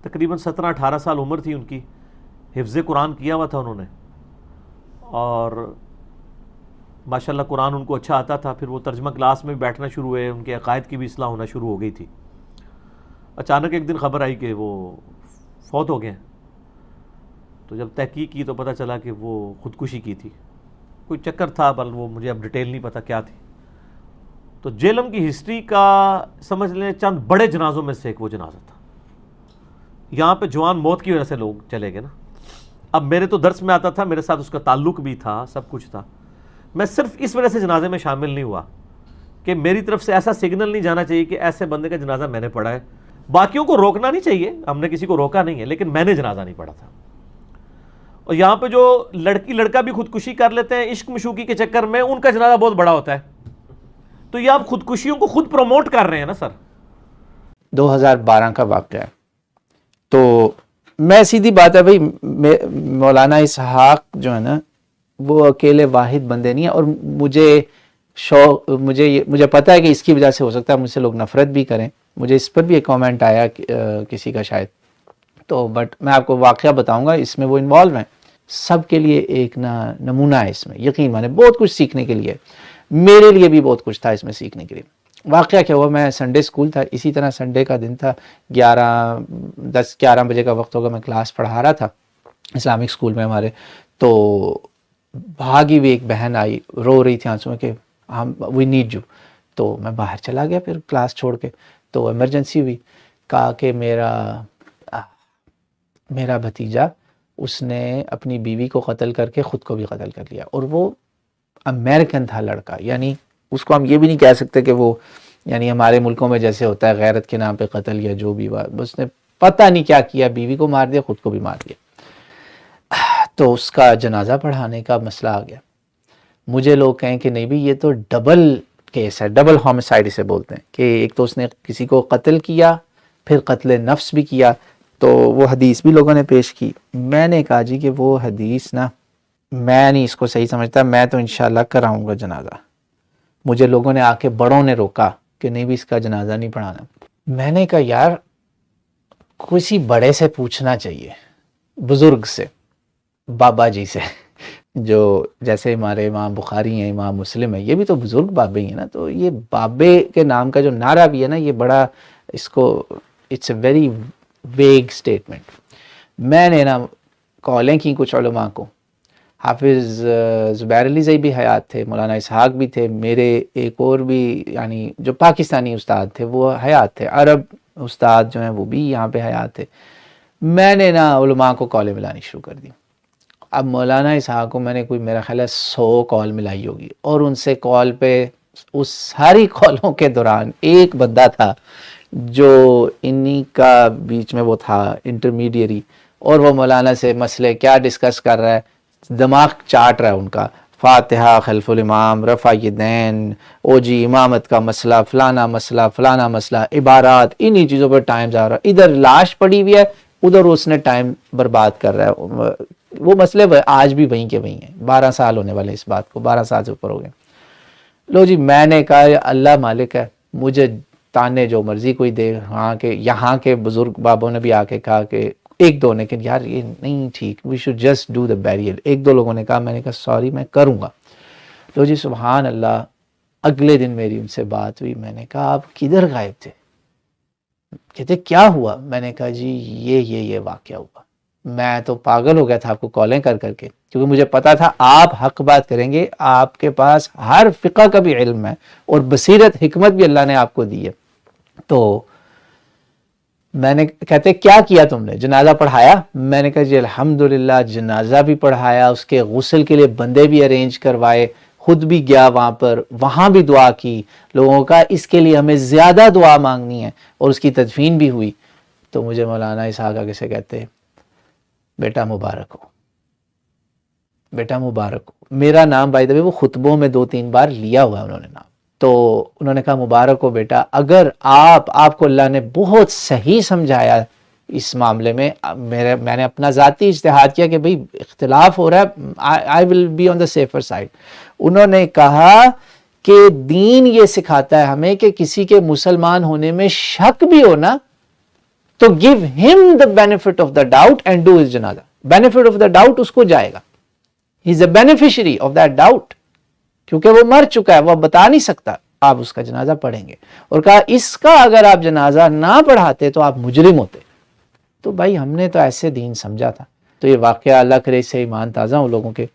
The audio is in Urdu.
تقریباً 17-18 سال عمر تھی ان کی، حفظ قرآن کیا ہوا تھا انہوں نے، اور ماشاءاللہ قرآن ان کو اچھا آتا تھا. پھر وہ ترجمہ کلاس میں بھی بیٹھنا شروع ہوئے، ان کے عقائد کی بھی اصلاح ہونا شروع ہو گئی تھی. اچانک ایک دن خبر آئی کہ وہ فوت ہو گئے. تو جب تحقیق کی تو پتہ چلا کہ وہ خودکشی کی تھی. کوئی چکر تھا، بل وہ مجھے اب ڈیٹیل نہیں پتہ کیا تھی. تو جیلم کی ہسٹری کا سمجھ لیں چند بڑے جنازوں میں سے ایک وہ جنازہ تھا. یہاں پہ جوان موت کی وجہ سے لوگ چلے گئے نا. اب میرے تو درس میں آتا تھا، میرے ساتھ اس کا تعلق بھی تھا، سب کچھ تھا. میں صرف اس وجہ سے جنازے میں شامل نہیں ہوا کہ میری طرف سے ایسا سگنل نہیں جانا چاہیے کہ ایسے بندے کا جنازہ میں نے پڑھا ہے. باقیوں کو روکنا نہیں چاہیے، ہم نے کسی کو روکا نہیں ہے، لیکن میں نے جنازہ نہیں پڑھا تھا. اور یہاں پہ جو لڑکی لڑکا بھی خودکشی کر لیتے ہیں عشق مشوقی کے چکر میں، ان کا جنازہ بہت بڑا ہوتا ہے. تو یہ آپ خودکشیوں کو خود پروموٹ کر رہے ہیں نا سر. 2012 کا واقعہ ہے. تو میں سیدھی بات ہے بھائی، مولانا اسحاق جو ہے نا وہ اکیلے واحد بندے نہیں ہیں. اور مجھے پتا ہے کہ اس کی وجہ سے ہو سکتا ہے مجھ سے لوگ نفرت بھی کریں. مجھے اس پر بھی ایک کامنٹ آیا کسی کا شاید، تو بٹ میں آپ کو واقعہ بتاؤں گا، اس میں وہ انوالو ہیں. سب کے لیے ایک نمونہ ہے اس میں، یقین مانے بہت کچھ سیکھنے کے لیے. میرے لیے بھی بہت کچھ تھا اس میں سیکھنے کے لیے. واقعہ کیا ہوا، میں سنڈے سکول تھا، اسی طرح سنڈے کا دن تھا، 10-11 بجے کا وقت ہوگا، میں کلاس پڑھا رہا تھا اسلامک سکول میں ہمارے. تو بھاگی ہوئی ایک بہن آئی، رو رہی تھی آنسوں میں کہ وی نیڈ یو. تو میں باہر چلا گیا پھر کلاس چھوڑ کے. تو ایمرجنسی ہوئی، کہا کہ میرا بھتیجا اس نے اپنی بیوی کو قتل کر کے خود کو بھی قتل کر لیا. اور وہ امریکن تھا لڑکا، یعنی اس کو ہم یہ بھی نہیں کہہ سکتے کہ وہ یعنی ہمارے ملکوں میں جیسے ہوتا ہے غیرت کے نام پہ قتل یا جو بھی ہوا، اس نے پتہ نہیں کیا کیا، بیوی کو مار دیا، خود کو بھی مار دیا. تو اس کا جنازہ پڑھانے کا مسئلہ آ گیا. مجھے لوگ کہیں کہ نہیں بھی یہ تو ڈبل کیس ہے، ڈبل ہومسائیڈ اسے بولتے ہیں، کہ ایک تو اس نے کسی کو قتل کیا، پھر قتل نفس بھی کیا. تو وہ حدیث بھی لوگوں نے پیش کی. میں نے کہا جی کہ وہ حدیث نا میں نہیں اس کو صحیح سمجھتا، میں تو انشاءاللہ کراؤں گا جنازہ. مجھے لوگوں نے آ کے بڑوں نے روکا کہ نہیں بھی اس کا جنازہ نہیں پڑھانا. میں نے کہا یار کسی بڑے سے پوچھنا چاہیے، بزرگ سے، بابا جی سے، جو جیسے ہمارے امام بخاری ہیں، امام مسلم ہے، یہ بھی تو بزرگ بابے ہی ہیں نا. تو یہ بابے کے نام کا جو نعرہ بھی ہے نا، یہ بڑا اس کو it's a very vague statement. میں نے نا کالیں کی کچھ علماء کو، حافظ زبیر علی زئی بھی حیات تھے، مولانا اسحاق بھی تھے، میرے ایک اور بھی یعنی جو پاکستانی استاد تھے وہ حیات تھے، عرب استاد جو ہیں وہ بھی یہاں پہ حیات تھے. میں نے نا علماء کو کالیں ملانی شروع کر دی. اب مولانا اسحاق کو میں نے کوئی میرا خیال ہے 100 کال ملائی ہوگی، اور ان سے کال پہ اس ساری کالوں کے دوران ایک بندہ تھا جو انہی کا بیچ میں وہ تھا انٹرمیڈیری، اور وہ مولانا سے مسئلے کیا ڈسکس کر رہا ہے، دماغ چاٹ رہا ہے ان کا. فاتحہ خلف الامام، رفع یدین، او جی امامت کا مسئلہ، فلانا مسئلہ، عبارات، انہی چیزوں پر ٹائم جا رہا ہے. ادھر لاش پڑی ہوئی ہے، ادھر اس نے ٹائم برباد کر رہا ہے. وہ مسئلے آج بھی وہیں کے وہیں ہیں. 12 سال ہونے والے اس بات کو، 12 سال سے اوپر ہو گئے. لو جی میں نے کہا اللہ مالک ہے، مجھے تانے جو مرضی کوئی دے. ہاں کہ یہاں کے بزرگ بابوں نے بھی آ کے کہا کہ ایک دو نے کہ یار یہ نہیں ٹھیک، we should just do the barrel. ایک دو لوگوں نے کہا، میں نے کہا سوری میں کروں گا. لو جی سبحان اللہ، اگلے دن میری ان سے بات ہوئی. میں نے کہا آپ کدھر غائب تھے؟ کہتے کیا ہوا؟ میں نے کہا جی یہ واقعہ ہوا. میں تو پاگل ہو گیا تھا آپ کو کالیں کر کر کے، کیونکہ مجھے پتا تھا آپ حق بات کریں گے، آپ کے پاس ہر فقہ کا بھی علم ہے اور بصیرت حکمت بھی اللہ نے آپ کو دی ہے. تو میں نے کہتے کیا کیا تم نے؟ جنازہ پڑھایا؟ میں نے کہا جی الحمدللہ جنازہ بھی پڑھایا، اس کے غسل کے لیے بندے بھی ارینج کروائے، خود بھی گیا وہاں پر، وہاں بھی دعا کی لوگوں کا اس کے لیے ہمیں زیادہ دعا مانگنی ہے، اور اس کی تدفین بھی ہوئی. تو مجھے مولانا اسحاق آگے سے کہتے بیٹا مبارک ہو، بیٹا مبارک ہو. میرا نام بائی دا وے وہ خطبوں میں 2-3 بار لیا ہوا ہے انہوں نے نام. تو انہوں نے کہا مبارک ہو بیٹا، اگر آپ کو اللہ نے بہت صحیح سمجھایا اس معاملے میں، میں نے اپنا ذاتی اجتہاد کیا کہ بھئی اختلاف ہو رہا ہے، I will be on the safer side. انہوں نے کہا کہ دین یہ سکھاتا ہے ہمیں کہ کسی کے مسلمان ہونے میں شک بھی ہو نا تو give him the benefit of the doubt and do his جنازہ. benefit of the doubt اس کو جائے گا. he is a beneficiary of that doubt, کیونکہ وہ مر چکا ہے, وہ بتا نہیں سکتا. آپ اس کا جنازہ پڑھیں گے. اور کہا اس کا اگر آپ جنازہ نہ پڑھاتے تو آپ مجرم ہوتے. تو بھائی ہم نے تو ایسے دین سمجھا تھا. تو یہ واقعہ اللہ کرے سے ایمان تازہ ہو لوگوں کے.